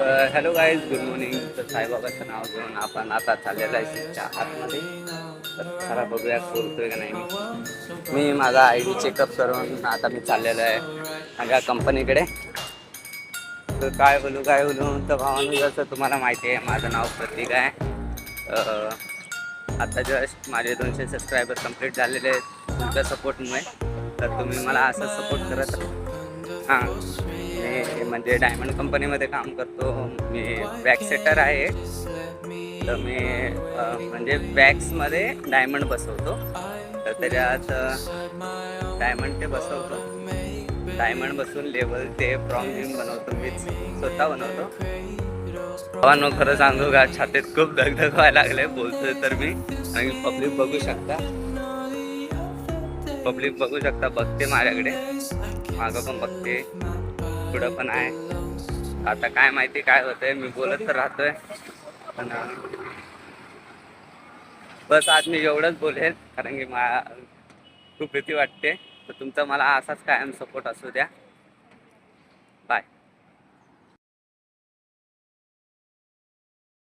Hello guys, good morning. तर साईबाबाचं नाव घेऊन आपण आता चाललेलं आहे शिवच्या आतमध्ये. तर खरा बघूया बोलतोय का नाही. मी माझा आय डी चेकअप करून आता मी चाललेलो आहे माझ्या कंपनीकडे. तर काय बोलू तर भावानं, जसं तुम्हाला माहिती आहे माझं नाव प्रतीक आहे. आता जस्ट माझे 200 सबस्क्रायबर कंप्लीट झालेले आहेत तुमच्या सपोर्टमुळे. तर तुम्ही मला असं सपोर्ट करत राहा. हां, मी म्हणजे डायमंड कंपनीमध्ये काम करतो. मी वॅक्स सेटर आहे. तर मी म्हणजे वॅक्समध्ये डायमंड बसवतो. तर त्याच्यात डायमंड ते बसवतो. डायमंड बसून लेवल ते फ्रॉम जिम बनवतो. मी स्वतः बनवतो. भावांनो, खरं सांगू का, छातीत खूप धगधग व्हायला लागले बोलतोय तर मी. आणि पब्लिक बघू शकता बघते माझ्याकडे. मागं पण बघते, पुढं पण आहे. आता काय माहिती काय होतंय. मी बोलत तर राहतोय पण बस आज मी एवढंच बोलेल, कारण की मला खूप भीती वाटते. तर तुमचा मला असाच कायम सपोर्ट असू द्या.